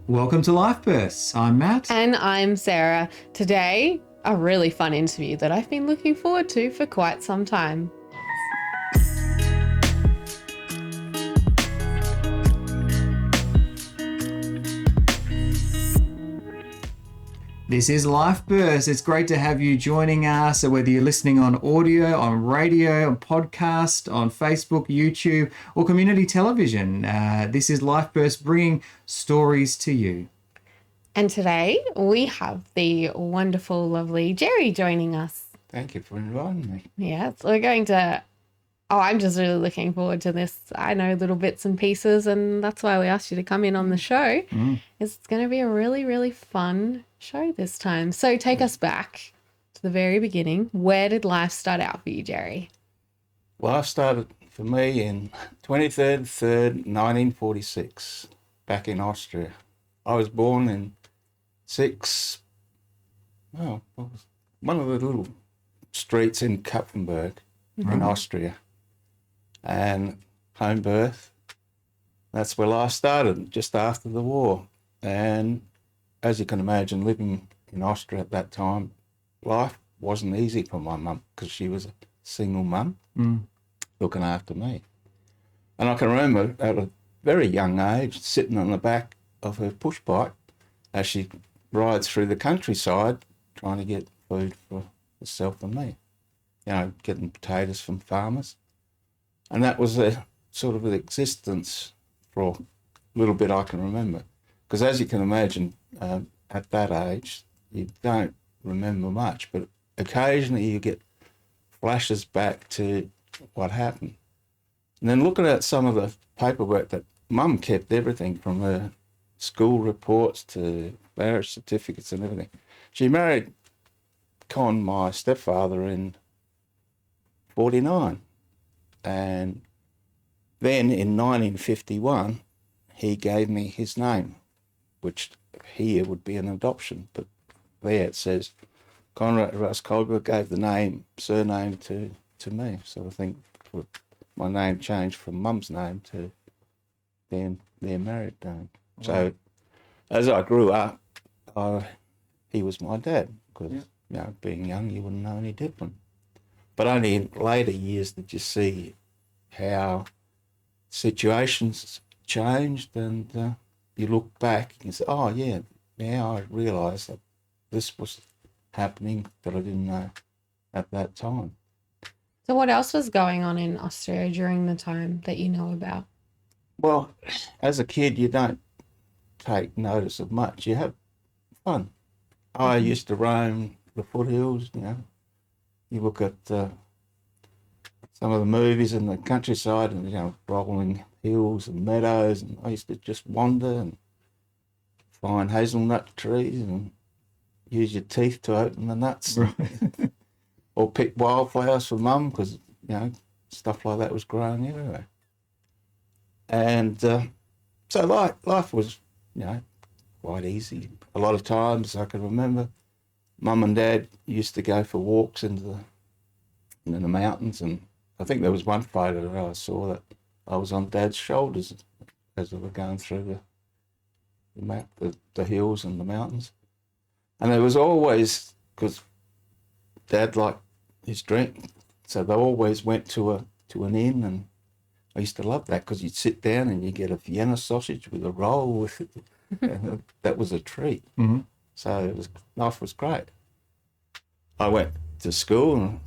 Welcome to Life Bursts. I'm Matt. And I'm Sarah. Today, a really fun interview that I've been looking forward to for quite some time. This is Life Bursts. It's great to have you joining us. So whether you're listening on audio, on radio, on podcast, on Facebook, YouTube, or community television, this is Life Bursts bringing stories to you. And today we have the wonderful, lovely Gerry joining us. Thank you for inviting me. Yeah, so I'm just really looking forward to this. I know little bits and pieces, and that's why we asked you to come in on the show. It's going to be a really, really fun show this time. So take us back to the very beginning. Where did life start out for you, Gerry? Life started for me in 23rd 3rd 1946, back in Austria. I was born in one of the little streets in Kupfenberg in Austria. And home birth, that's where life started, just after the war. And as you can imagine, living in Austria at that time, life wasn't easy for my mum because she was a single mum looking after me. And I can remember at a very young age sitting on the back of her push bike as she rides through the countryside trying to get food for herself and me. You know, getting potatoes from farmers. And that was a sort of an existence for a little bit I can remember. Because as you can imagine, at that age, you don't remember much, but occasionally you get flashes back to what happened. And then looking at some of the paperwork that Mum kept, everything from her school reports to marriage certificates and everything. She married Con, my stepfather, in 1949. And then in 1951, he gave me his name, which here would be an adoption. But there it says, Gerry Rosskogler gave the surname to me. So I think my name changed from Mum's name to their married name. Wow. So as I grew up, he was my dad, because being young, you wouldn't know any different. But only in later years did you see how situations changed, and you look back and you say, oh yeah, now I realise that this was happening that I didn't know at that time. So what else was going on in Austria during the time that you know about? Well, as a kid, you don't take notice of much. You have fun. I used to roam the foothills, You look at some of the movies in the countryside and, rolling hills and meadows, and I used to just wander and find hazelnut trees and use your teeth to open the nuts. Right. Or pick wildflowers for Mum, because, stuff like that was growing everywhere. And so life was, quite easy. A lot of times I can remember Mum and Dad used to go for walks into the mountains, and I think there was one photo that I saw that I was on Dad's shoulders as we were going through the hills and the mountains. And there was always, because Dad liked his drink, so they always went to an inn, and I used to love that, because you'd sit down and you get a Vienna sausage with a roll with it. And that was a treat. Mm-hmm. So life was great. I went to school and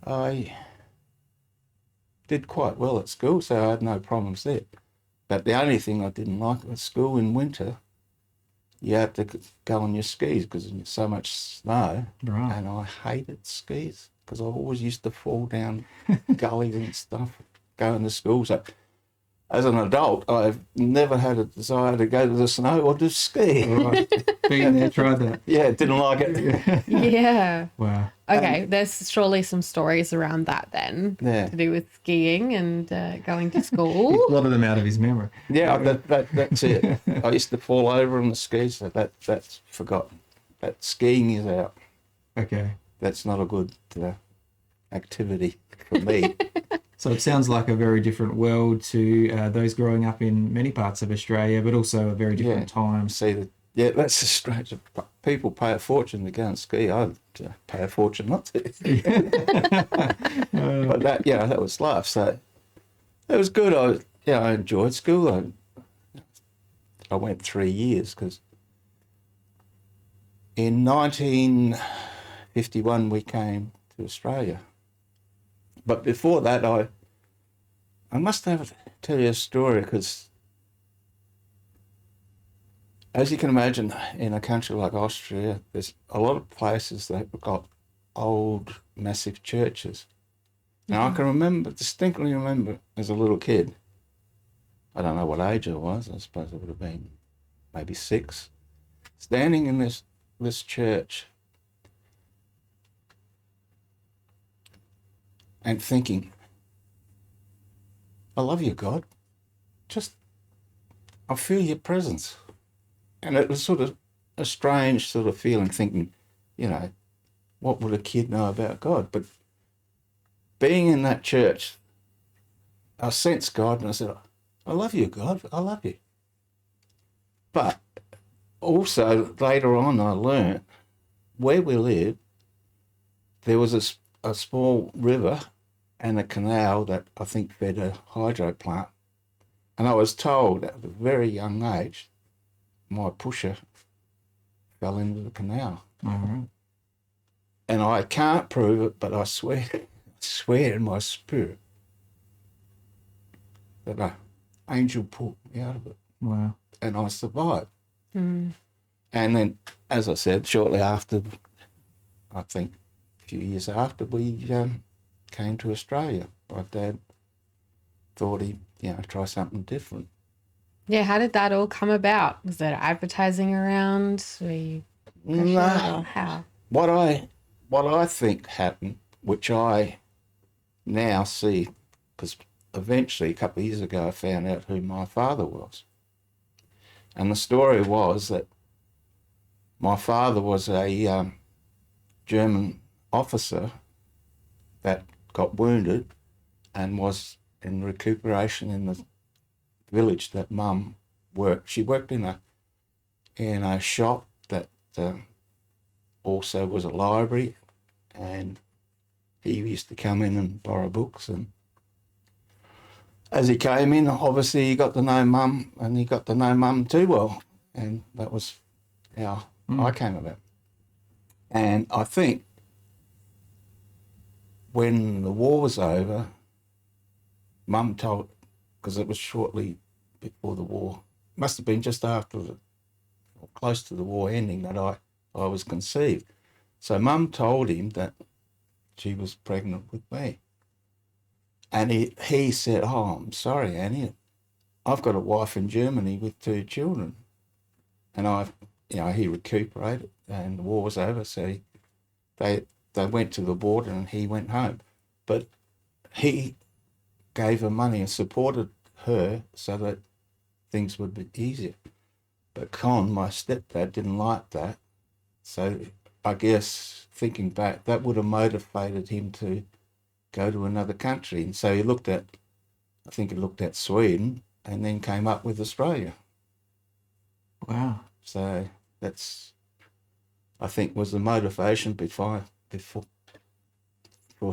I did quite well at school, so I had no problems there. But the only thing I didn't like was school in winter. You had to go on your skis because there's so much snow. Right. And I hated skis because I always used to fall down gullies and stuff going to school. So as an adult, I've never had a desire to go to the snow or to ski. Right. Been there, tried that. Yeah, didn't like it. Yeah. Wow. Okay, there's surely some stories around that then, to do with skiing and going to school. He's blotted them out of his memory. Yeah, that's it. I used to fall over on the skis, so that's forgotten. That skiing is out. Okay. That's not a good activity for me. So it sounds like a very different world to those growing up in many parts of Australia, but also a very different time. See that? Yeah, that's a strange. People pay a fortune to go and ski. I'd pay a fortune not to. But that, that was life. So it was good. I enjoyed school. I went 3 years because in 1951 we came to Australia. But before that, I must have to tell you a story because, as you can imagine, in a country like Austria, there's a lot of places that have got old, massive churches. And I can distinctly remember as a little kid, I don't know what age I was, I suppose I would have been maybe 6, standing in this church and thinking, I love you, God. I feel your presence. And it was sort of a strange sort of feeling, thinking, what would a kid know about God? But being in that church, I sensed God and I said, I love you, God. I love you. But also later on I learned where we lived, there was a small river and a canal that I think fed a hydro plant. And I was told at a very young age, my pusher fell into the canal. Mm-hmm. And I can't prove it, but I swear in my spirit that an angel pulled me out of it. Wow. And I survived. Mm. And then, as I said, shortly after, I think a few years after, we came to Australia. My dad thought he'd, try something different. Yeah, how did that all come about? Was there advertising around? Were you pressured or how? What I think happened, which I now see, because eventually a couple of years ago I found out who my father was. And the story was that my father was a German officer that got wounded and was in recuperation in the village that Mum worked. She worked in a shop that also was a library, and he used to come in and borrow books. And as he came in, obviously he got to know Mum, and he got to know Mum too well, and that was how I came about. And I think when the war was over, Mum told, because it was shortly before the war, must have been just after or close to the war ending, that I was conceived. So Mum told him that she was pregnant with me. And he said, I'm sorry, Annie, I've got a wife in Germany with 2 children. And he recuperated and the war was over, so they went to the border and he went home. But he gave her money and supported her so that things would be easier. But Con, my stepdad, didn't like that. So I guess, thinking back, that would have motivated him to go to another country. And so he looked at Sweden and then came up with Australia. Wow. So that's, I think, was the motivation for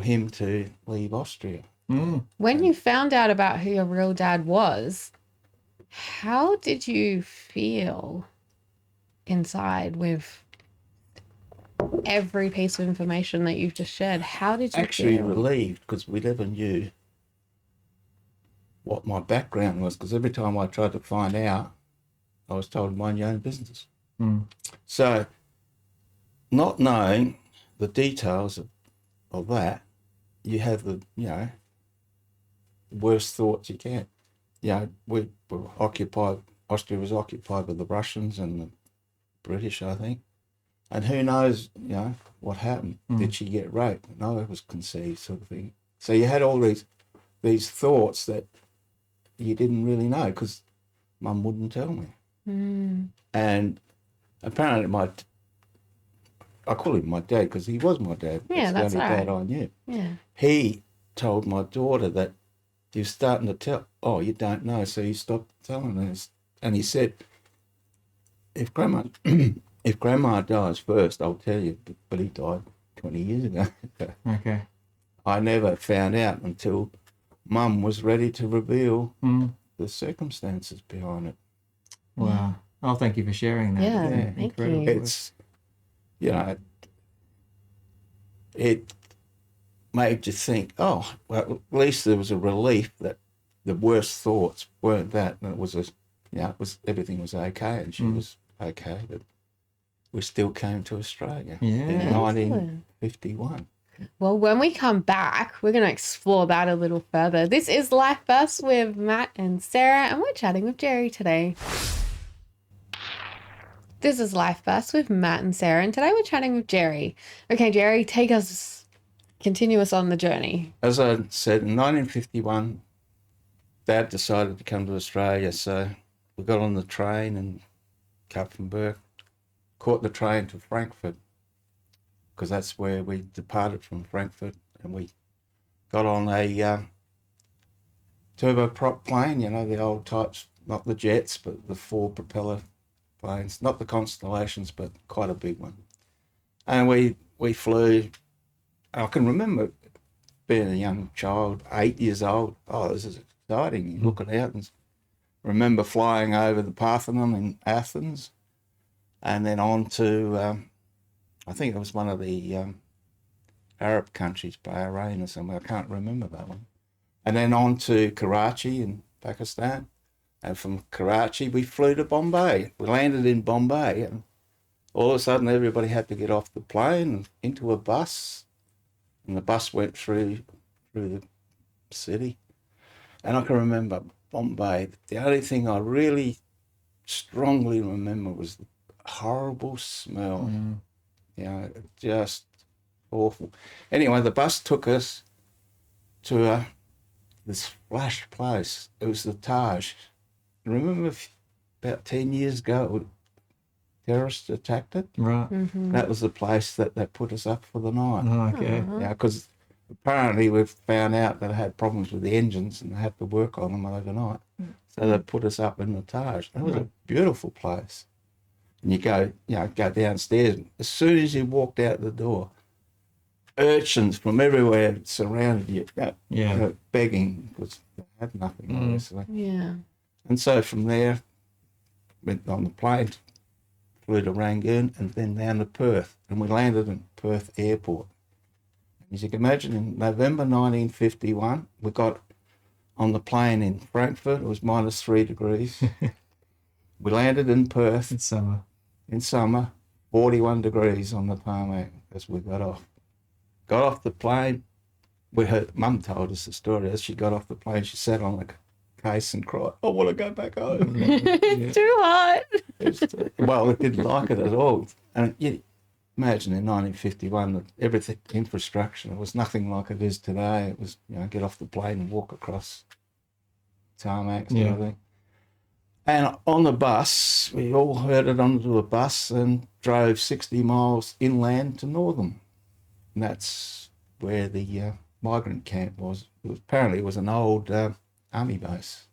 him to leave Austria. Mm. When you found out about who your real dad was, how did you feel inside with every piece of information that you've just shared? How did you Actually feel? relieved, because we never knew what my background was, because every time I tried to find out, I was told mind your own business. Mm. So not knowing the details of that, you have the, worst thoughts you can. We were occupied, Austria was occupied by the Russians and the British, I think. And who knows, what happened. Did she get raped? No, it was conceived, sort of thing. So you had all these thoughts that you didn't really know, because Mum wouldn't tell me. Mm. And apparently I call him my dad because he was my dad. Yeah, that's the only right. dad I knew. Yeah. He told my daughter that he was starting to tell, oh, you don't know. So he stopped telling us. And he said, if Grandma if Grandma dies first, I'll tell you. But he died 20 years ago. Okay. I never found out until Mum was ready to reveal the circumstances behind it. Wow. Oh, thank you for sharing that. Yeah, It's thank incredible. you. It's, you know, it made you think, oh, well, at least there was a relief that the worst thoughts weren't that. And it was everything was okay, and she was okay, but we still came to Australia in Yeah. 1951. Well, when we come back, we're going to explore that a little further. This is Life Burst with Matt and Sarah, and we're chatting with Gerry today. This is Life Burst with Matt and Sarah, and today we're chatting with Gerry. Okay, Gerry, continue us on the journey. As I said, in 1951, Dad decided to come to Australia, so we got on the train in Kapfenberg, caught the train to Frankfurt, because that's where we departed from Frankfurt, and we got on a turboprop plane, the old types, not the jets, but the 4 propeller planes, not the Constellations, but quite a big one. And we flew. I can remember being a young child, 8 years old. Oh, this is exciting. You're looking out and remember flying over the Parthenon in Athens, and then on to, I think it was one of the Arab countries, Bahrain or somewhere. I can't remember that one. And then on to Karachi in Pakistan. And from Karachi, we flew to Bombay. We landed in Bombay, and all of a sudden everybody had to get off the plane and into a bus. And the bus went through the city. And I can remember Bombay. The only thing I really strongly remember was the horrible smell. Just awful. Anyway, the bus took us to this flash place. It was the Taj. Remember about 10 years ago, terrorists attacked it? Right. That was the place that they put us up for the night. Oh, okay. Yeah, because apparently we've found out that it had problems with the engines and they had to work on them overnight. So they put us up in the Taj. That was a beautiful place. And you go downstairs. As soon as you walked out the door, urchins from everywhere surrounded you, begging, because they had nothing, obviously. Yeah. And so from there, went on the plane, flew to Rangoon, and then down to Perth. And we landed in Perth Airport. As you can imagine, in November 1951, we got on the plane in Frankfurt. It was -3 degrees. We landed in Perth. In summer, 41 degrees on the tarmac as we got off. Got off the plane. Mum told us the story. As she got off the plane, she sat on the case and cried, I want to go back home. It's too hot. It didn't like it at all. And you imagine in 1951 that everything, infrastructure, was nothing like it is today. It was, get off the plane and walk across tarmac and everything. And on the bus, we all herded onto a bus and drove 60 miles inland to Northam. And that's where the migrant camp was. Apparently it was an old army base,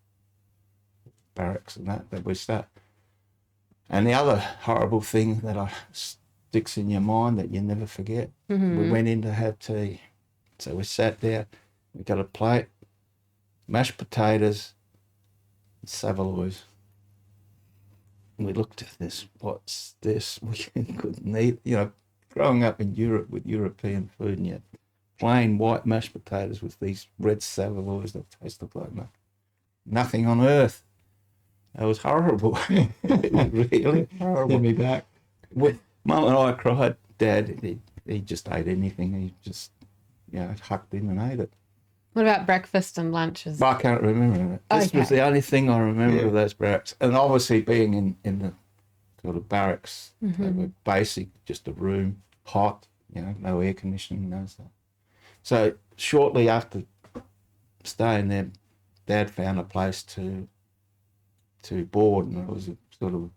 barracks and that we start. And the other horrible thing that sticks in your mind that you never forget, we went in to have tea. So we sat there, we got a plate, mashed potatoes, and saveloys. And we looked at this, what's this? We couldn't eat, growing up in Europe with European food, and yet plain white mashed potatoes with these red saveloys that tasted like nothing on earth. It was horrible. Really horrible. Send me back. Mum and I cried. Dad, he just ate anything. He just, hucked in and ate it. What about breakfast and lunches? I can't remember it. This was the only thing I remember of those barracks. And obviously being in the sort of barracks, they were basic, just a room, hot, no air conditioning, no stuff. So shortly after staying there, Dad found a place to board, and it was a sort of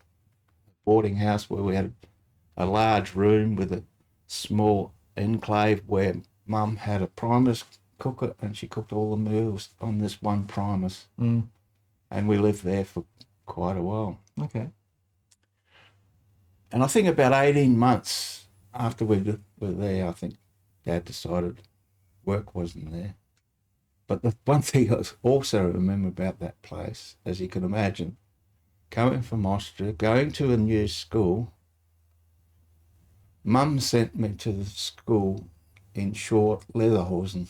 boarding house where we had a large room with a small enclave where Mum had a primary cook it, and she cooked all the meals on this one primus. Mm. And we lived there for quite a while. Okay. And I think about 18 months after we were there, I think Dad decided work wasn't there. But the one thing I also remember about that place, as you can imagine, coming from Austria, going to a new school, Mum sent me to the school in short lederhosen.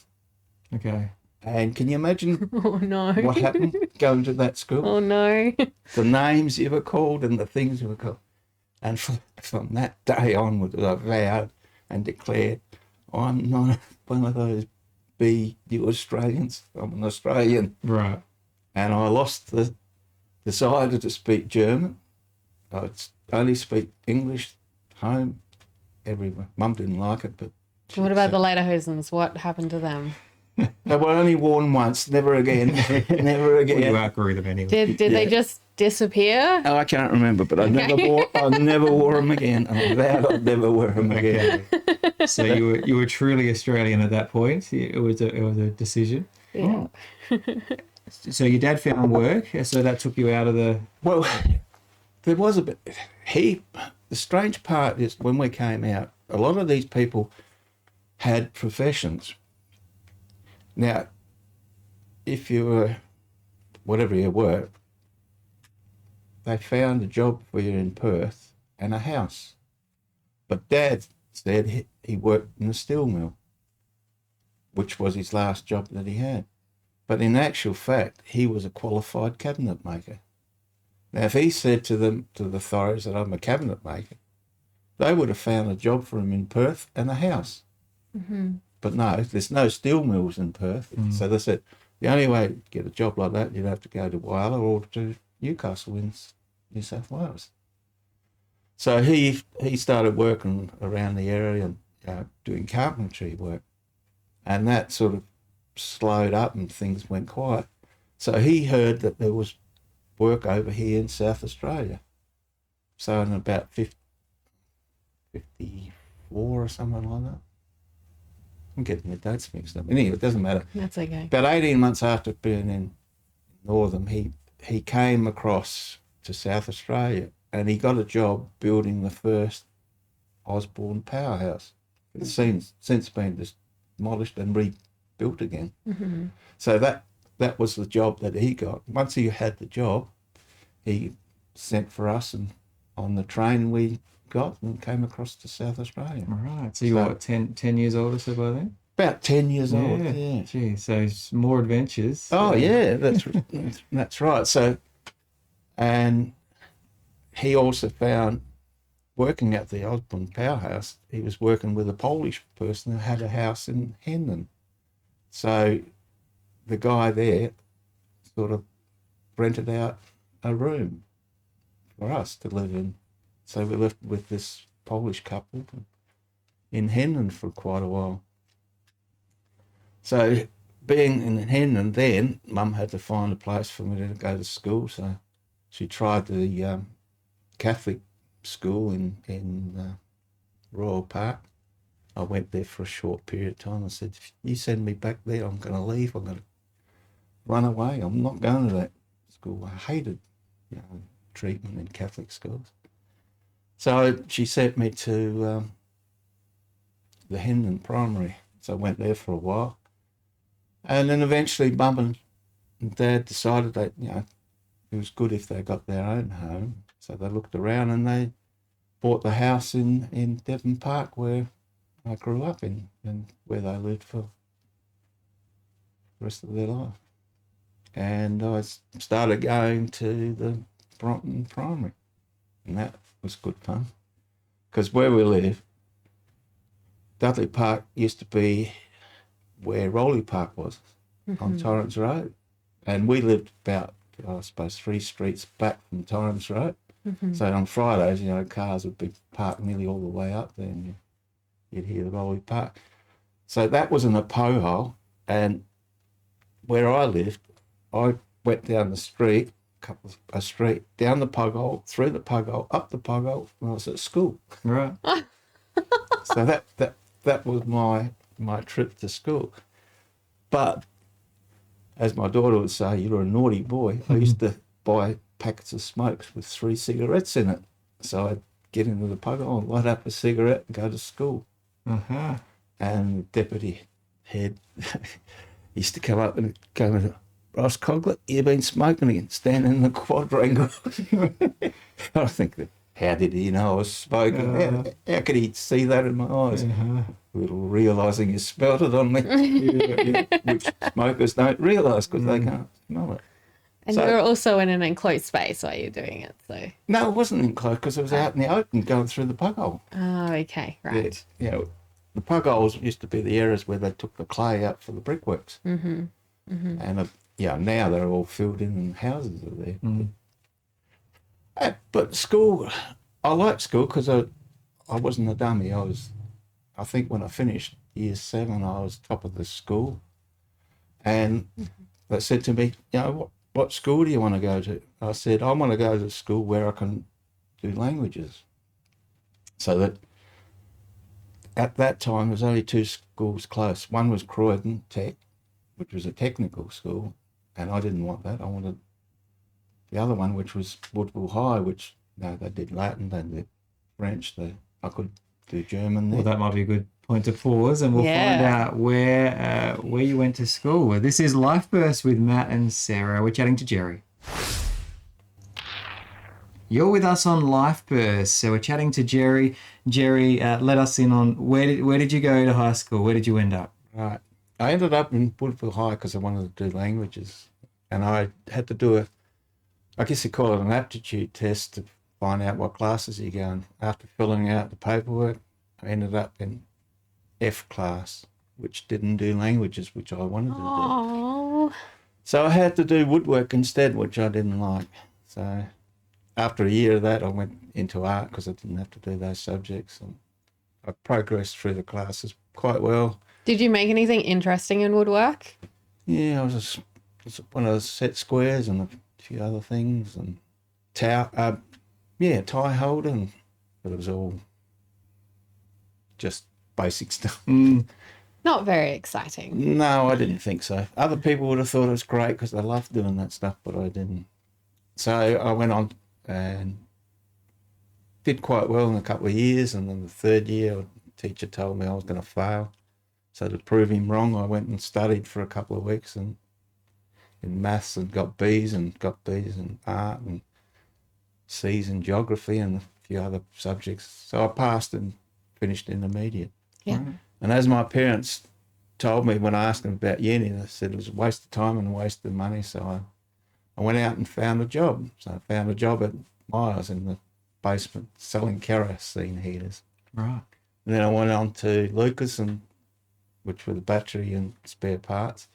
Okay. And can you imagine Oh no. what happened going to that school? Oh no. The names you were called and the things you were called. And from that day onward, I vowed and declared, I'm not one of those you Australians. I'm an Australian. Right. And I lost the desire to speak German. I only speak English, home, everywhere. Mum didn't like it, but... What about the lederhosens? What happened to them? They were only worn once, never again. Never again. Well, you outgrew them anyway. Did they just disappear? Oh, I can't remember, but I never wore them again. And I vowed I'd never wear them again. Okay. So you were truly Australian at that point. It was a decision. Yeah. So your dad found work, so that took you out of the... Well, there was a bit... The strange part is when we came out, a lot of these people had professions. Now, if you were, whatever you were, they found a job for you in Perth and a house. But Dad said he worked in a steel mill, which was his last job that he had. But in actual fact, he was a qualified cabinet maker. Now, if he said to the authorities that I'm a cabinet maker, they would have found a job for him in Perth and a house. Mm-hmm. But no, there's no steel mills in Perth. Mm. So they said the only way to get a job like that, you'd have to go to Whyalla or to Newcastle in New South Wales. So he started working around the area and doing carpentry work. And that sort of slowed up and things went quiet. So he heard that there was work over here in South Australia. So in about 54 or something like that. I'm getting the dates mixed up. Anyway, it doesn't matter. That's okay. About 18 months after being in Northern, he came across to South Australia and he got a job building the first Osborne powerhouse. It's since been demolished and rebuilt again. Mm-hmm. So that was the job that he got. Once he had the job, he sent for us, and on the train we got and came across to South Australia. All right. So you were, what, 10 years older so by then? About 10 years old, yeah. Gee, so it's more adventures. Oh, yeah, that's right. So, and he also found, working at the Osborne Powerhouse, he was working with a Polish person who had a house in Hendon. So the guy there sort of rented out a room for us to live in. So we lived with this Polish couple in Hendon for quite a while. So being in Hendon then, Mum had to find a place for me to go to school. So she tried the Catholic school in Royal Park. I went there for a short period of time. I said, if you send me back there, I'm going to leave. I'm going to run away. I'm not going to that school. I hated treatment in Catholic schools. So she sent me to the Hendon Primary. So I went there for a while. And then eventually Mum and Dad decided that, it was good if they got their own home. So they looked around and they bought the house in Devon Park where I grew up in and where they lived for the rest of their life. And I started going to the Brompton Primary. And that was good fun. Because where we live, Dudley Park used to be where Rowley Park was, on Torrance Road. And we lived about, I suppose, 3 streets back from Torrance Road. Mm-hmm. So on Fridays, cars would be parked nearly all the way up there and you'd hear the Rowley Park. So that was in a pohole. And where I lived, I went down the street, a street, down the pug hole, through the pug hole, up the pug hole, when I was at school. Right. So that was my trip to school. But as my daughter would say, you're a naughty boy. I used to buy packets of smokes with 3 cigarettes in it. So I'd get into the pug hole, light up a cigarette and go to school. Uh-huh. And the deputy head used to come up and go, Rosskogler, you've been smoking again, standing in the quadrangle. I think, how did he know I was smoking? How could he see that in my eyes? Little realising he smelt it on me, which smokers don't realise because they can't smell it. And you're also in an enclosed space while you're doing it, so. No, it wasn't enclosed because it was out in the open going through the pug hole. Oh, okay, right. Yeah, the pug holes used to be the areas where they took the clay out for the brickworks. And now they're all filled in and houses are there. But school, I liked school because I wasn't a dummy. I think when I finished year 7, I was top of the school. And they said to me, what school do you want to go to? I said, I want to go to school where I can do languages. So that at that time, there was only 2 schools close. One was Croydon Tech, which was a technical school, and I didn't want that. I wanted the other one, which was Woodville High, which they did Latin, they did French, I could do German there. Well, that might be a good point to pause, and we'll find out where you went to school. This is Life Burst with Matt and Sarah. We're chatting to Gerry. You're with us on Life Burst, so we're chatting to Gerry. Gerry, let us in on where did you go to high school? Where did you end up? Right. I ended up in Woodville High because I wanted to do languages, and I had to do I guess you call it an aptitude test to find out what classes you go in. After filling out the paperwork, I ended up in F class, which didn't do languages, which I wanted to do. So I had to do woodwork instead, which I didn't like. So after a year of that, I went into art because I didn't have to do those subjects. And I progressed through the classes quite well. Did you make anything interesting in woodwork? Yeah, I was one of those set squares and a few other things, and tie holder, but it was all just basic stuff. Not very exciting. No, I didn't think so. Other people would have thought it was great because they loved doing that stuff, but I didn't. So I went on and did quite well in a couple of years, and then the 3rd year, the teacher told me I was going to fail. So to prove him wrong, I went and studied for a couple of weeks in maths and got B's in art and C's in geography and a few other subjects. So I passed and finished intermediate. Yeah. And as my parents told me when I asked them about uni, they said it was a waste of time and a waste of money. So I went out and found a job. So I found a job at Myers in the basement selling kerosene heaters. Right. And then I went on to Lucas, which were the battery and spare parts.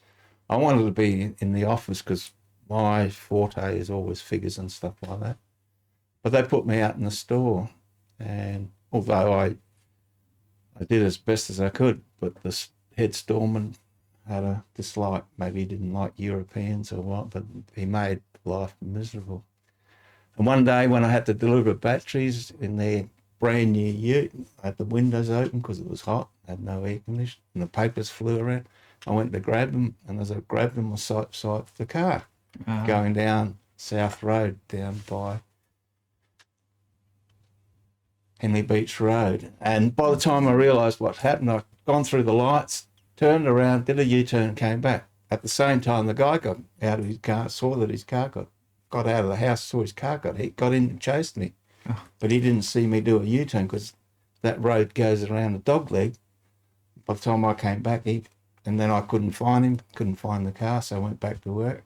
I wanted to be in the office because my forte is always figures and stuff like that. But they put me out in the store, and although I did as best as I could, but the head storeman had a dislike. Maybe he didn't like Europeans or what, but he made life miserable. And one day when I had to deliver batteries in their brand new ute, I had the windows open because it was hot, had no air conditioning, and the papers flew around. I went to grab them, and as I grabbed them, I saw the car going down South Road, down by Henley Beach Road. And by the time I realised what happened, I'd gone through the lights, turned around, did a U-turn, and came back. At the same time, the guy got out of his car, saw that his car got out of the house, saw his car got in and chased me. But he didn't see me do a U-turn because that road goes around the dog leg. By the time I came back, and then I couldn't find him, couldn't find the car, so I went back to work.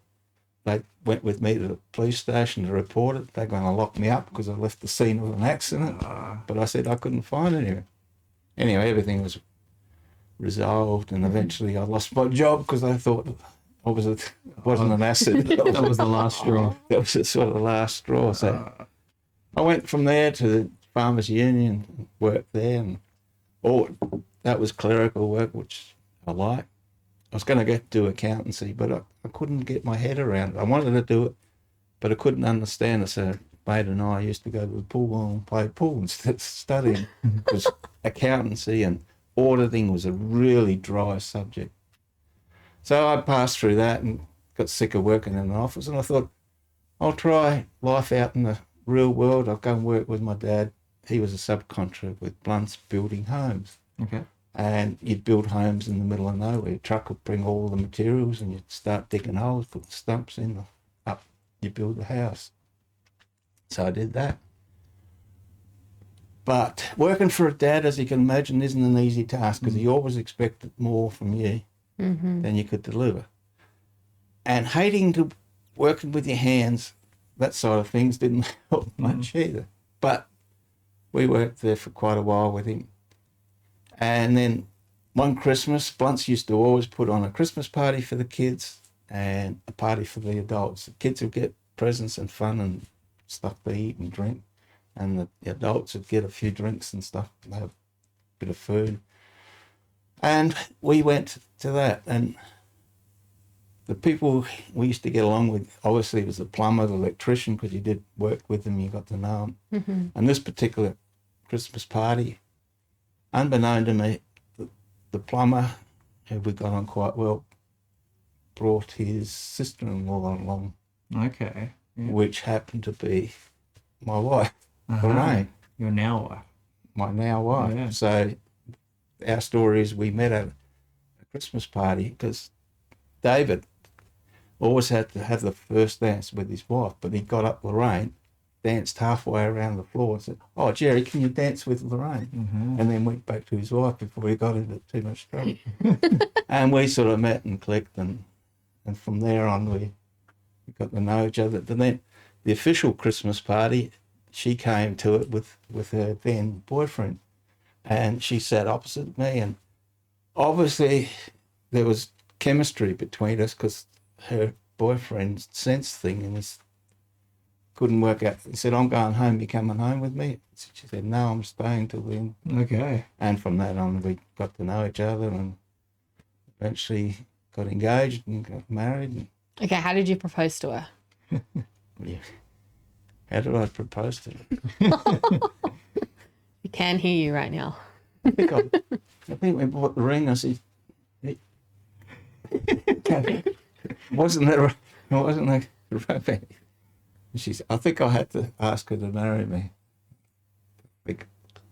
They went with me to the police station to report it. They're going to lock me up because I left the scene of an accident. But I said I couldn't find anything. Anyway, everything was resolved, and eventually I lost my job because they thought I wasn't an asset. That was the last straw. That was the sort of the last straw. So I went from there to the Farmers Union, and worked there, and that was clerical work, which I like. I was going to do accountancy, but I couldn't get my head around it. I wanted to do it, but I couldn't understand it. So mate and I used to go to the pool and play pool instead of studying, because accountancy and auditing was a really dry subject. So I passed through that and got sick of working in an office, and I thought, I'll try life out in the real world. I'll go and work with my dad. He was a subcontractor with Blunts building homes. Okay. And you'd build homes in the middle of nowhere. A truck would bring all the materials and you'd start digging holes, put the stumps in, up, you build the house. So I did that. But working for a dad, as you can imagine, isn't an easy task because he always expected more from you than you could deliver. And hating to working with your hands, that side of things didn't help much either. But we worked there for quite a while with him. And then one Christmas, Blunts used to always put on a Christmas party for the kids and a party for the adults. The kids would get presents and fun and stuff to eat and drink. And the adults would get a few drinks and stuff, and have a bit of food. And we went to that. And the people we used to get along with, obviously, was the plumber, the electrician, because you did work with them, you got to know them. And this particular Christmas party, unbeknown to me, the plumber, who we got on quite well, brought his sister-in-law along, Okay. Yeah. which happened to be my wife, Lorraine, Your now wife. my now wife. Yeah. So our story is we met at a Christmas party because David always had to have the first dance with his wife, but he got up Lorraine, danced halfway around the floor and said, "Oh, Gerry, can you dance with Lorraine?" And then went back to his wife before he got into too much trouble. And we sort of met and clicked, and from there on we got to know each other. And then the official Christmas party, she came to it with her then boyfriend, and she sat opposite me, and obviously there was chemistry between us because her boyfriend sensed thing and he couldn't work out. He said, "I'm going home, you coming home with me?" She said, "No, I'm staying till then." Okay. And from that on we got to know each other and eventually got engaged and got married. And, Okay, how did you propose to her? yeah. How did I propose to her? I can hear you right now. I think we bought the ring. I said, wasn't that right? She said, I think I had to ask her to marry me.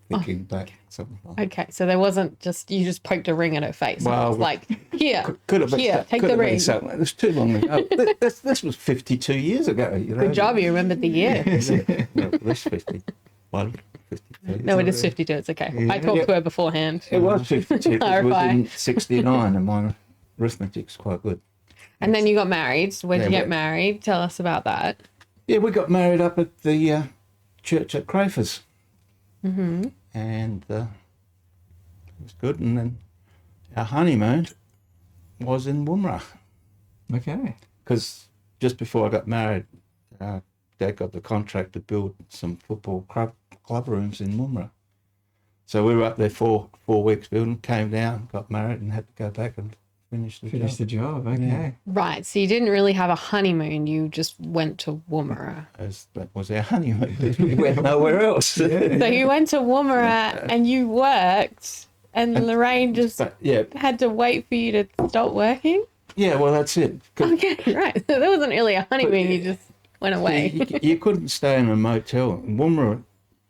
Thinking back, something like that. Okay, so there wasn't just, you just poked a ring at her face. Well, It was like, here, Could have been, here, take could the have been ring. something. It was too long ago. This was 52 years ago. You know? Good job, you remembered the year. No, at least 51, 52. No, it is 52, it's okay. I talked to her beforehand. It was 52. It was Clarify. in 69, and my arithmetic's quite good. And then you got married. When did you Yeah, get married? Tell us about that. Yeah, we got married up at the church at Crafers. And it was good. And then our honeymoon was in Woomera. Okay. Because just before I got married, Dad got the contract to build some football club rooms in Woomera. So we were up there for 4 weeks building, came down, got married and had to go back and finish the job. Okay. Yeah. Right, so you didn't really have a honeymoon. You just went to Woomera. That was our honeymoon. We went nowhere else. So you went to Woomera and you worked, and Lorraine just Yeah, had to wait for you to stop working? yeah. Well, that's it. 'Cause Okay, right. So there wasn't really a honeymoon. You just went away. you couldn't stay in a motel. In Woomera,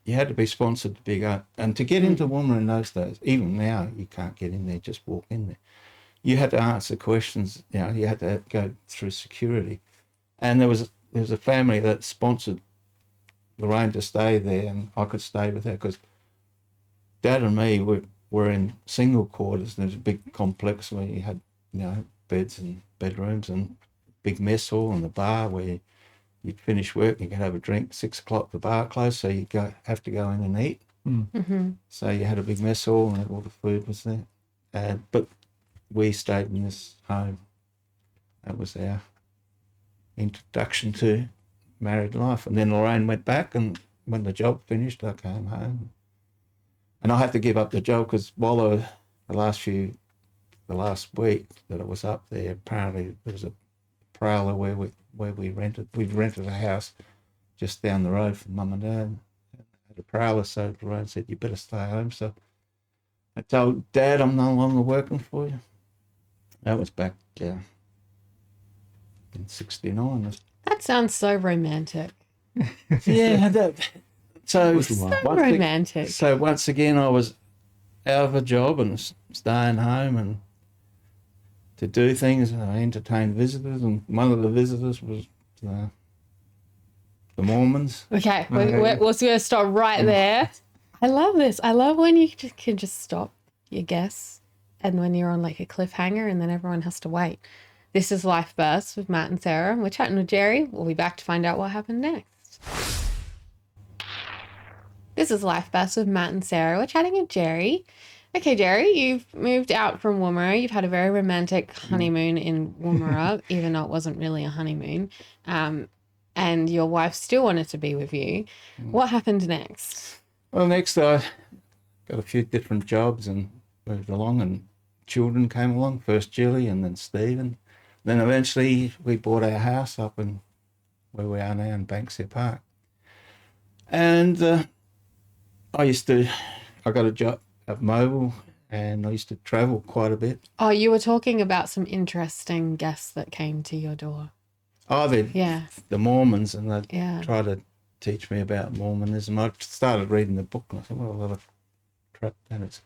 you had to be sponsored to be going. And to get into Woomera in those days, even now, you can't get in there, just walk in there. You had to answer questions, you know, you had to go through security. And there was a family that sponsored Lorraine to stay there, and I could stay with her because Dad and me were in single quarters. There's a big complex where you had, you know, beds and bedrooms and big mess hall and the bar where you'd finish work, you could have a drink, 6 o'clock the bar closed, so you'd have to go in and eat. So you had a big mess hall and all the food was there. But we stayed in this home. That was our introduction to married life. And then Lorraine went back, and when the job finished, I came home. And I had to give up the job because while the last week that I was up there, apparently there was a prowler where we rented. We'd rented a house just down the road from Mum and Dad. Had a prowler, so Lorraine said, "You better stay home." So I told Dad, "I'm no longer working for you." That was back in 69. That sounds so romantic. Yeah, so was love. So romantic. So once again, I was out of a job and staying home and to do things. I entertained visitors, and one of the visitors was the Mormons. Okay, we're going to stop right there. I love this. I love when you can just stop your guess and when you're on like a cliffhanger and then everyone has to wait. This is Life Bursts with Matt and Sarah. We're chatting with Gerry. We'll be back to find out what happened next. This is Life Bursts with Matt and Sarah. We're chatting with Gerry. Okay, Gerry, you've moved out from Woomera. You've had a very romantic honeymoon in Woomera, even though it wasn't really a honeymoon. And your wife still wanted to be with you. What happened next? Well, next I got a few different jobs and moved along, and children came along, first Julie and then Stephen. Then eventually we bought our house up in where we are now in Banksia Park. And I got a job at Mobile, and I used to travel quite a bit. Oh, you were talking about some interesting guests that came to your door. Oh, Yeah. the Mormons, and they Yeah. tried to teach me about Mormonism. I started reading the book, and I thought, well, a lot of crap, and it's...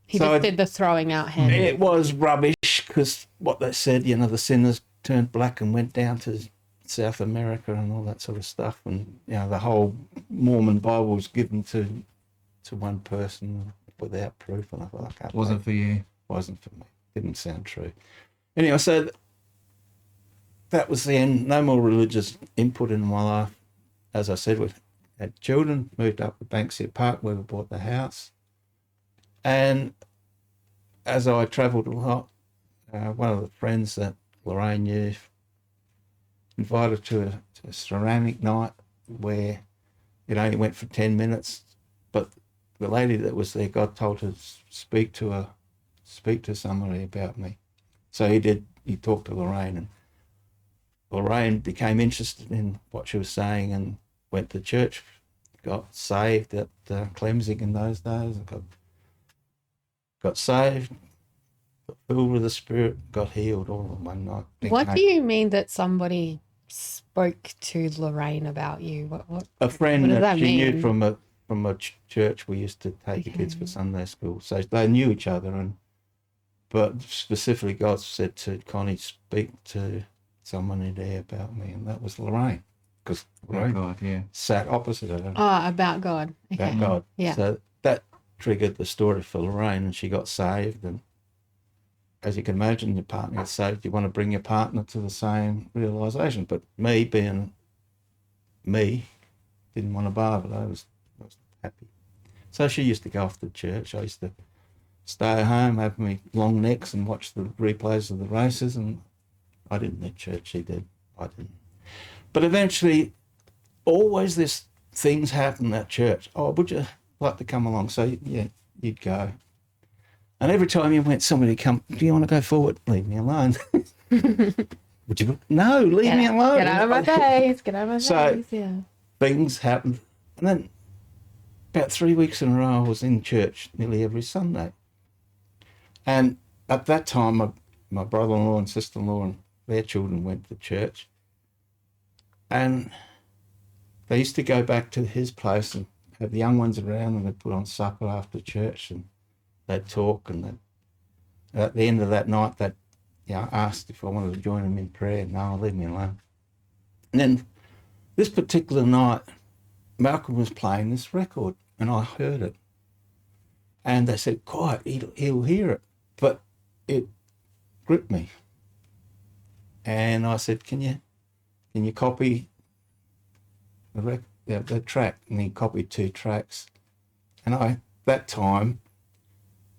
He So just did the throwing out hand. It was rubbish, because what they said, the sinners turned black and went down to South America and all that sort of stuff, and the whole Mormon Bible was given to one person without proof, and I thought, I can't. Wasn't for you. Wasn't for me. Didn't sound true. Anyway, so that was the end. No more religious input in my life. As I said, we had children, moved up to Banksia Park where we bought the house, and as I travelled a lot, one of the friends that Lorraine knew invited to a ceramic night where it only went for 10 minutes, but the lady that was there, God told her to speak to somebody about me. So he did. He talked to Lorraine, and Lorraine became interested in what she was saying and went to church, got saved at Clemsing in those days, and got saved, got filled with the Spirit, got healed all in one night. What do you mean that somebody spoke to Lorraine about you? What A friend what does that that she mean? knew from a church we used to take the kids for Sunday school, so they knew each other, but specifically God said to Connie, speak to someone in there about me, and that was Lorraine, because Oh, Lorraine God, yeah. sat opposite her. About God. Okay. About God. Yeah. So that triggered the story for Lorraine, and she got saved. And as you can imagine, your partner gets saved, you want to bring your partner to the same realisation. But me, being me, didn't want to bother. I was happy. So she used to go off to church. I used to stay at home, have my long necks and watch the replays of the races, and I didn't need church, she did. I didn't. But eventually, always this things happen at church. Oh, would you like to come along? So, yeah, you'd go. And every time you went, somebody would come, do you want to go forward? Leave me alone. Would you? No, leave me alone. Get out of my face. Get out of my So- face. Yeah. Things happened. And then about 3 weeks in a row, I was in church nearly every Sunday. And at that time, my brother-in-law and sister-in-law and their children went to church. And they used to go back to his place and have the young ones around, and they'd put on supper after church, and they'd talk. And at the end of that night, they'd asked if I wanted to join them in prayer. No, leave me alone. And then this particular night, Malcolm was playing this record, and I heard it. And they said, quiet, he'll hear it. But it gripped me. And I said, can you copy the track? And he copied 2 tracks. And that time,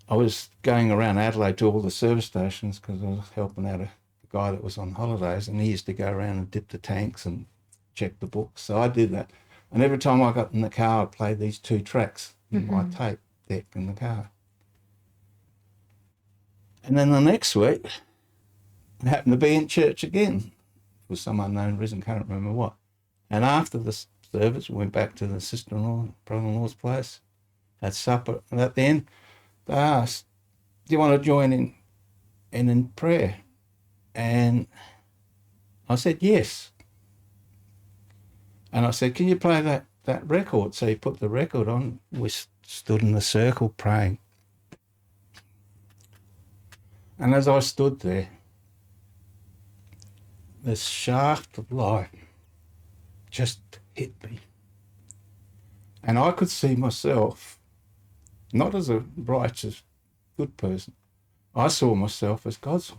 I was going around Adelaide to all the service stations because I was helping out a guy that was on holidays, and he used to go around and dip the tanks and check the books. So I did that. And every time I got in the car, I'd play these 2 tracks in my tape deck in the car. And then the next week, I happened to be in church again for some unknown reason, can't remember what. And after the service, we went back to the sister-in-law and brother-in-law's place, had supper, and at the end, they asked, do you want to join and in prayer. And I said, yes. And I said, can you play that record? So he put the record on. We stood in a circle praying. And as I stood there, this shaft of light just hit me. And I could see myself, not as a righteous, good person. I saw myself as God's.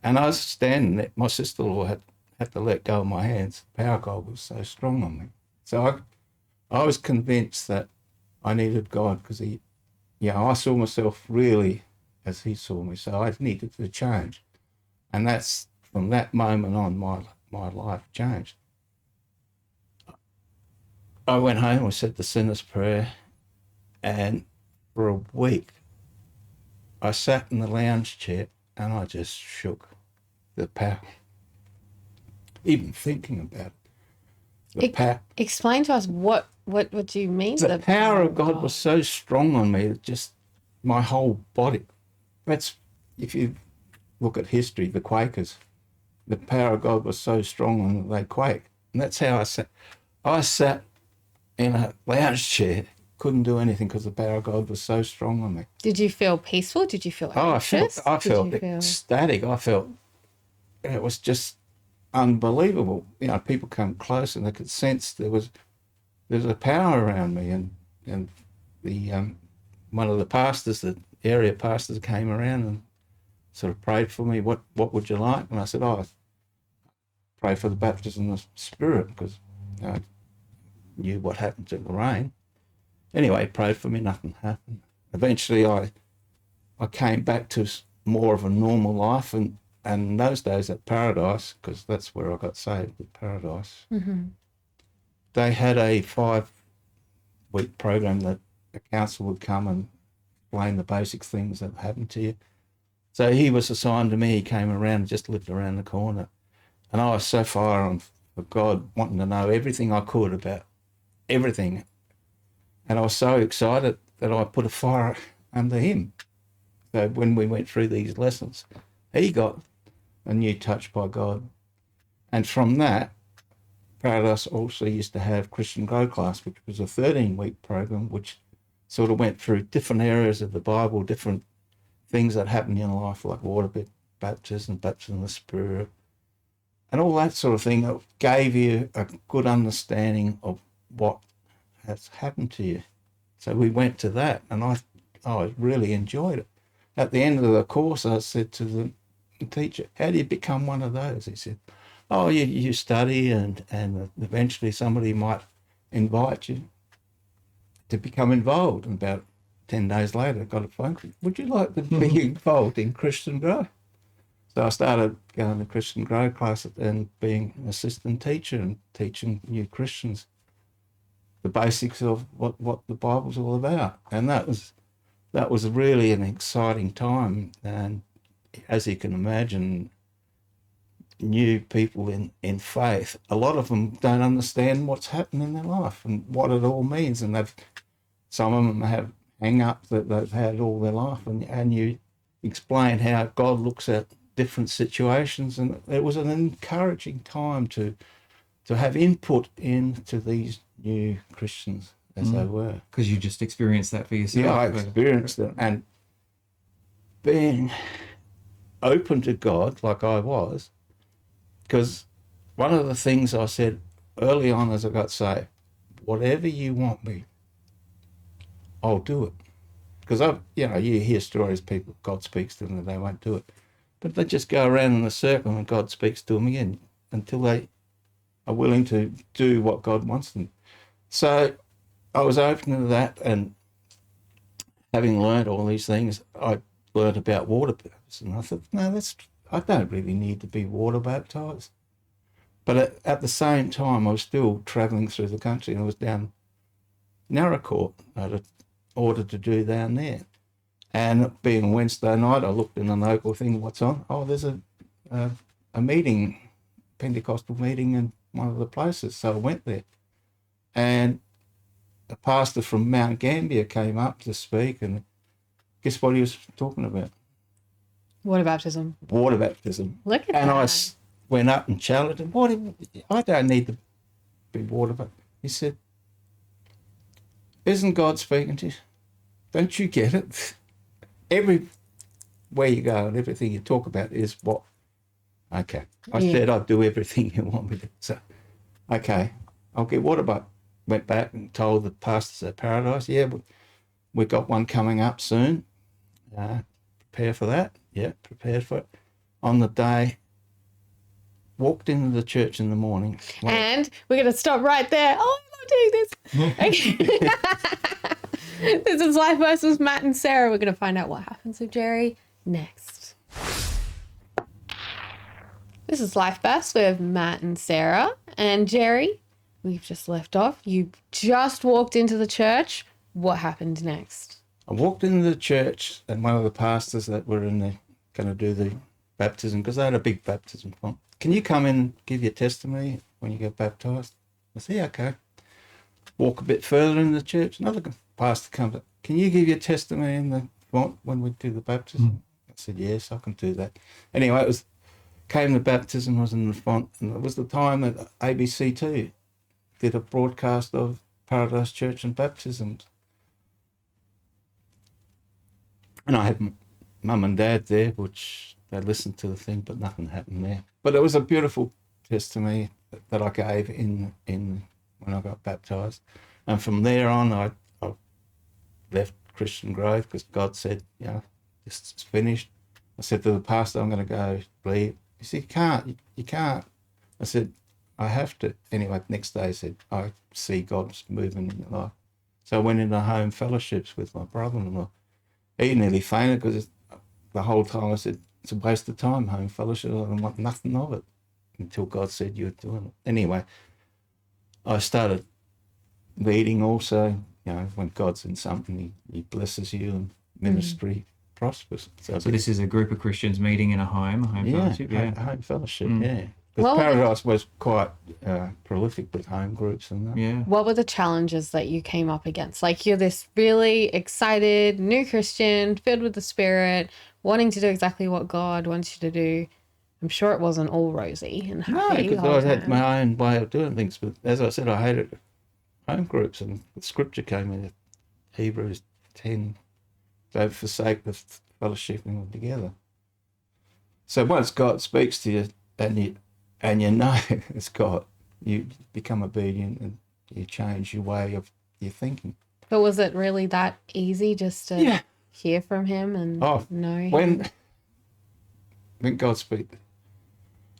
And I was standing there. My sister-in-law had to let go of my hands. The power of God was so strong on me. So I was convinced that I needed God because I saw myself really as he saw me. So I needed to change. And that's from that moment on, my life changed. I went home, I said the sinner's prayer, and for a week, I sat in the lounge chair and I just shook. The power. Even thinking about it. Explain to us what do you mean? The power of God was so strong on me that just my whole body. That's, if you look at history, the Quakers, the power of God was so strong on them they quake. And that's how I sat. I sat in a lounge chair, couldn't do anything because the power of God was so strong on me. Did you feel peaceful? Did you feel anxious? I felt ecstatic. I felt it was just unbelievable. People come close and they could sense there's a power around me. And the one of the pastors, the area pastors, came around and sort of prayed for me. What would you like? And I said, pray for the baptism of the Spirit, because I knew what happened to Lorraine. Anyway, he prayed for me. Nothing happened. Eventually, I came back to more of a normal life, and in those days at Paradise, because that's where I got saved, at Paradise, they had a 5-week program that the council would come and explain the basic things that happened to you. So he was assigned to me. He came around and just lived around the corner. And I was so far on for God, wanting to know everything I could about everything. And I was so excited that I put a fire under him. So when we went through these lessons, he got a new touch by God. And from that, Paradise also used to have Christian Grow Class, which was a 13-week program, which sort of went through different areas of the Bible, different things that happened in life, like water baptism, baptism of the Spirit, and all that sort of thing. That gave you a good understanding of what has happened to you. So we went to that, and I really enjoyed it. At the end of the course, I said to the teacher, how do you become one of those? He said, you study, and eventually somebody might invite you to become involved. And about 10 days later, I got a phone call. Would you like to be involved in Christian Grow? So I started going to Christian Grow class and being an assistant teacher and teaching new Christians the basics of what the Bible's all about. And that was really an exciting time. And as you can imagine, new people in faith, a lot of them don't understand what's happened in their life and what it all means. And some of them have hang-ups that they've had all their life. And you explain how God looks at different situations. And it was an encouraging time to have input into these new Christians as they were. Because you just experienced that for yourself. Yeah, I experienced it. And being open to God like I was, because one of the things I said early on as I got saved, whatever you want me, I'll do it. Because you hear stories, people, God speaks to them and they won't do it. But they just go around in a circle and God speaks to them again until they are willing to do what God wants them. So I was open to that, and having learned all these things, I learned about water baptism. And I thought, no, I don't really need to be water baptised. But at the same time, I was still travelling through the country, and I was down Narracourt. I had an order to do down there. And being Wednesday night, I looked in the local thing, what's on? Oh, there's a meeting, Pentecostal meeting in one of the places. So I went there. And a pastor from Mount Gambier came up to speak, and guess what he was talking about? Water baptism. water baptism. Look at And that. went up and challenged him, I don't need to be water baptized. He said, isn't God speaking to you? Don't you get it? Everywhere you go and everything you talk about is what? Okay. I said I'd do everything you want me to. So, okay, I'll get water baptized. Went back and told the pastors at Paradise, we've got one coming up soon. Prepare for that. Yeah, prepared for it. On the day, walked into the church in the morning. And we're going to stop right there. Oh, I'm not doing this. Okay. This is Life versus Matt and Sarah. We're going to find out what happens with Gerry next. This is Life Verse with Matt and Sarah. And Gerry, we've just left off. You just walked into the church. What happened next? I walked into the church and one of the pastors that were in there going to do the baptism, because they had a big baptism font. Can you come in and give your testimony when you get baptised? I said, yeah, okay. Walk a bit further in the church. Another pastor comes up. Can you give your testimony in the font when we do the baptism? I said, yes, I can do that. Anyway, the baptism was in the font, and it was the time that ABC2 did a broadcast of Paradise Church and baptisms. And I had mum and dad there, which they listened to the thing, but nothing happened there. But it was a beautiful testimony that I gave in when I got baptised. And from there on, I left Christian Grove because God said, this is finished. I said to the pastor, I'm going to go leave. He said, you can't. I said, I have to. Anyway, the next day I said, I see God's moving in your life. So I went into home fellowships with my brother-in-law. He nearly fainted because the whole time I said, it's a waste of time, home fellowship. I don't want nothing of it until God said you were doing it. Anyway, I started leading also. When God's in something, he blesses you and ministry prospers. So this is a group of Christians meeting in a home fellowship? Home fellowship, Because Paradise was quite prolific with home groups and that. Yeah. What were the challenges that you came up against? Like, you're this really excited new Christian, filled with the Spirit, wanting to do exactly what God wants you to do. I'm sure it wasn't all rosy and happy. No, because I had my own way of doing things. But as I said, I hated home groups, and the scripture came in Hebrews 10, don't forsake the fellowshipping together. So once God speaks to you and you know it's God, you become obedient and you change your way of your thinking. But was it really that easy just to hear from him and know him? When God speaks,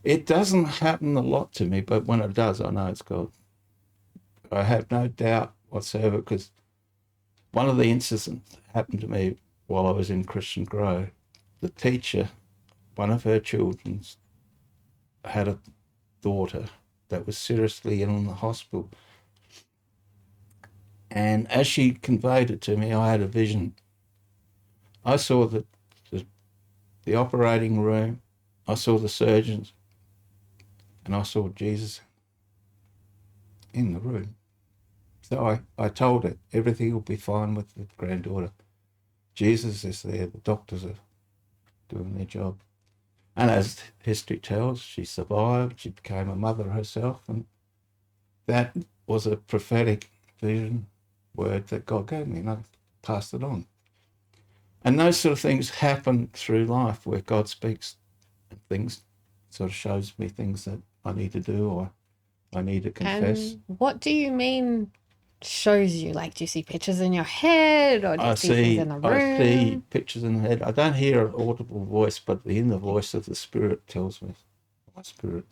it doesn't happen a lot to me, but when it does, I know it's God. I have no doubt whatsoever, because one of the incidents happened to me while I was in Christian Grove. The teacher, one of her children, had a daughter that was seriously ill in the hospital. And as she conveyed it to me, I had a vision. I saw the operating room, I saw the surgeons, and I saw Jesus in the room. So I told her, everything will be fine with the granddaughter. Jesus is there, the doctors are doing their job. And as history tells, she survived, she became a mother herself, and that was a prophetic vision word that God gave me, and I passed it on. And those sort of things happen through life where God speaks and things sort of shows me things that I need to do or I need to confess. And what do you mean shows you? Like, do you see pictures in your head, or do you see things in the room? I see pictures in the head. I don't hear an audible voice, but the inner voice of the Spirit tells me, my spirit.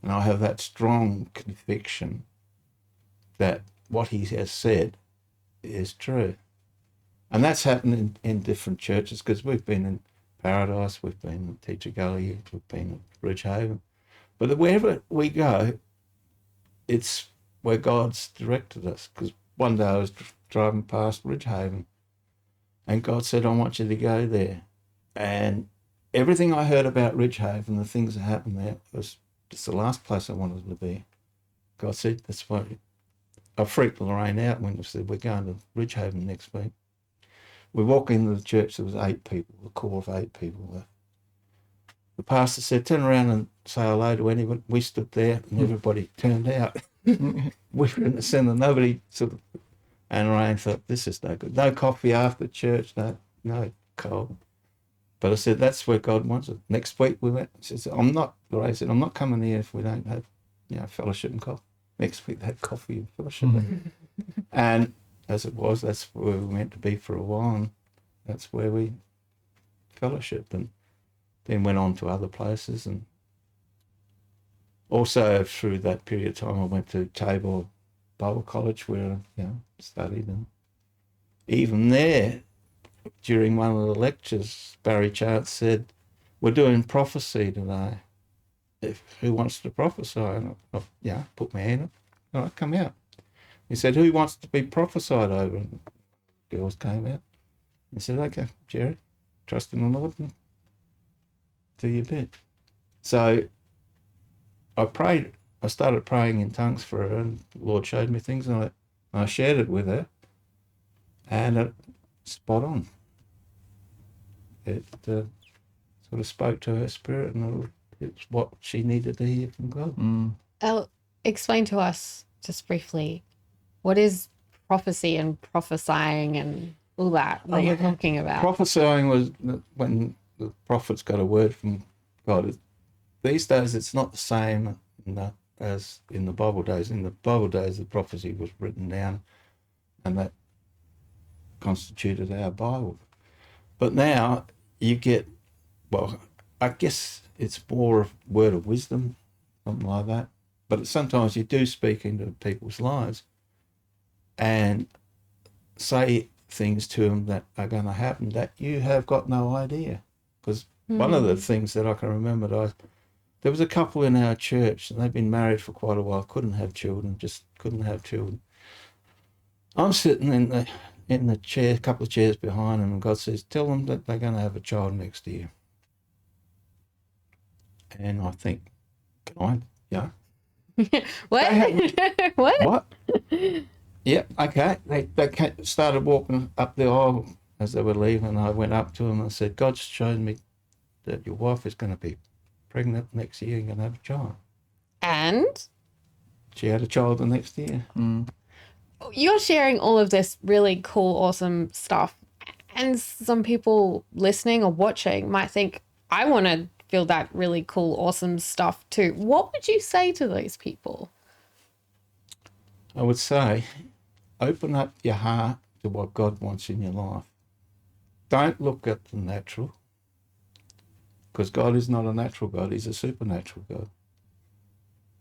And I have that strong conviction that what he has said is true. And that's happened in different churches, because we've been in Paradise, we've been in Teacher Gully, we've been at Ridgehaven. But wherever we go, it's where God's directed us. Because one day I was driving past Ridgehaven and God said, I want you to go there. And everything I heard about Ridgehaven, the things that happened there, was just the last place I wanted to be. God said, that's why I freaked Lorraine out when I said, we're going to Ridgehaven next week. We walk into the church, there was 8 people, a core of 8 people left. the pastor said, turn around and say hello to anyone. We stood there and everybody turned out. We were in the centre, nobody sort of, and Rain thought, this is no good. No coffee after church, no cold. But I said, that's where God wants it. Next week we went. She said, Ray said, I'm not coming here if we don't have, fellowship and coffee. Next week they had coffee and fellowship. And as it was, that's where we were meant to be for a while. And that's where we fellowshiped and then went on to other places. And also through that period of time, I went to Tabor Bible College where I studied. And even there, during one of the lectures, Barry Chance said, we're doing prophecy today. Who wants to prophesy? And I put my hand up. All right, come out. He said, who wants to be prophesied over? And girls came out. He said, okay, Gerry, trust in the Lord and do your bit. So I prayed. I started praying in tongues for her, and the Lord showed me things, and I shared it with her, and it spot on. It sort of spoke to her spirit, and it's what she needed to hear from God. Explain to us just briefly, what is prophecy and prophesying and all that you're talking about? Prophesying was when the prophet's got a word from God. These days, it's not the same as in the Bible days. In the Bible days, the prophecy was written down, and that constituted our Bible. But now you get, I guess it's more a word of wisdom, something like that. But sometimes you do speak into people's lives and say things to them that are going to happen that you have got no idea. Because one of the things that I can remember, there was a couple in our church, and they'd been married for quite a while, couldn't have children. I'm sitting in the chair, a couple of chairs behind them, and God says, tell them that they're going to have a child next year. And I think, can I? Yeah. What? What? Yeah, okay. They started walking up the aisle as they were leaving. I went up to them and said, God's shown me that your wife is going to be pregnant next year and going to have a child. And? She had a child the next year. You're sharing all of this really cool, awesome stuff. And some people listening or watching might think, I want to feel that really cool, awesome stuff too. What would you say to those people? I would say, open up your heart to what God wants in your life. Don't look at the natural, because God is not a natural God, he's a supernatural God.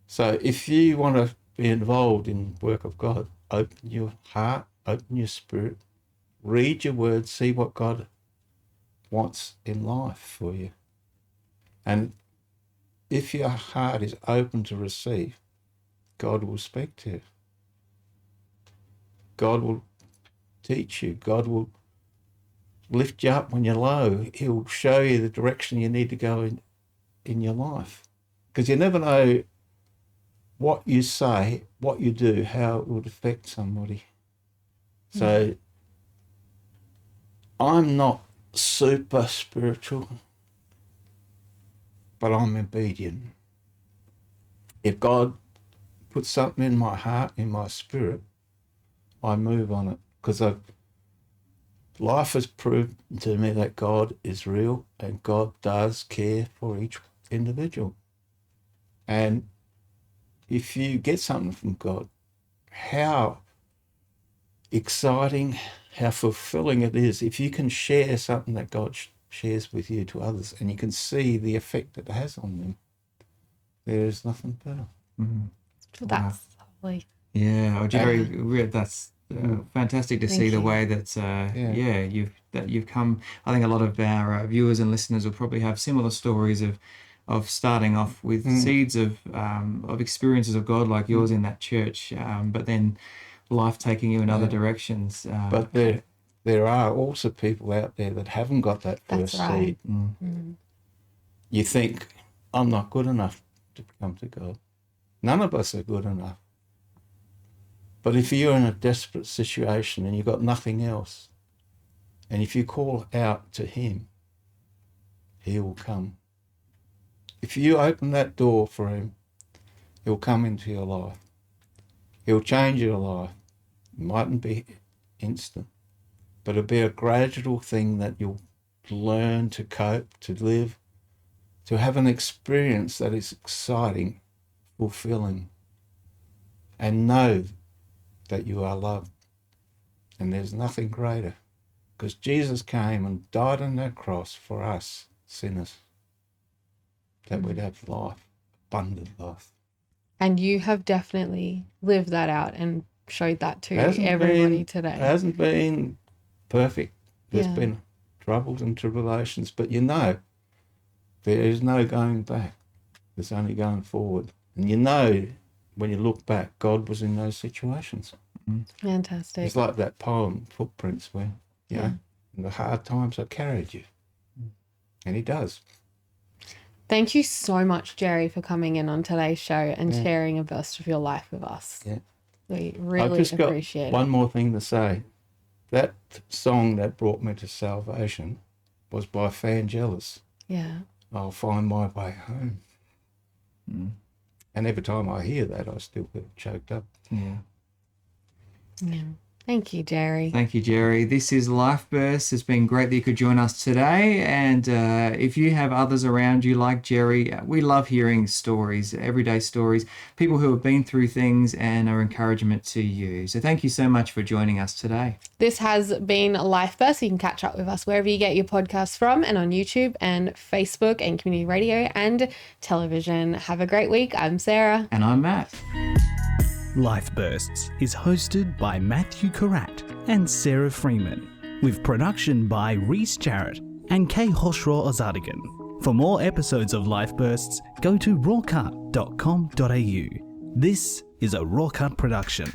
So if you want to be involved in the work of God, open your heart, open your spirit, read your word, see what God wants in life for you. And if your heart is open to receive, God will speak to you. God will teach you. God will lift you up when you're low. He'll show you the direction you need to go in your life. Because you never know what you say, what you do, how it would affect somebody. So I'm not super spiritual, but I'm obedient. If God puts something in my heart, in my spirit, I move on it, because life has proved to me that God is real and God does care for each individual. And if you get something from God, how exciting, how fulfilling it is if you can share something that God shares with you to others, and you can see the effect that it has on them. There is nothing better. That's lovely. Yeah, Gerry, that's fantastic to see the way that you've come. I think a lot of our viewers and listeners will probably have similar stories of starting off with seeds of experiences of God like yours in that church, but then life taking you in other directions. But there are also people out there that haven't got that first seed. You think, I'm not good enough to come to God. None of us are good enough. But if you're in a desperate situation and you've got nothing else, and if you call out to him, he will come. if you open that door for him, he'll come into your life. He'll change your life. It mightn't be instant, but it'll be a gradual thing that you'll learn to cope, to live, to have an experience that is exciting, fulfilling, and know that you are loved. And there's nothing greater, because Jesus came and died on that cross for us sinners, that we'd have life, abundant life. And you have definitely lived that out and showed that to everybody today. It hasn't been perfect. There's Yeah. been troubles and tribulations, but you know there is no going back. There's only going forward. And you know, when you look back, God was in those situations. Fantastic. It's like that poem, Footprints, where, you know, in the hard times I carried you. And he does. Thank you so much, Gerry, for coming in on today's show and sharing a burst of your life with us. Yeah. We I've really just got appreciate one it. more thing to say. That song that brought me to salvation was by Vangelis. Yeah. I'll find my way home. And every time I hear that, I still get choked up. Yeah. Yeah. Thank you, Gerry. Thank you, Gerry. This is Life Burst. It's been great that you could join us today. And if you have others around you like Gerry, we love hearing stories, everyday stories, people who have been through things and are encouragement to you. So thank you so much for joining us today. This has been Life Burst. You can catch up with us wherever you get your podcasts from and on YouTube and Facebook and community radio and television. Have a great week. I'm Sarah. And I'm Matt. Life Bursts is hosted by Matthew Karat and Sarah Freeman, with production by Reese Jarrett and Kay Hoshraw Ozadigan. For more episodes of Life Bursts, go to rawcut.com.au. This is a RawCut production.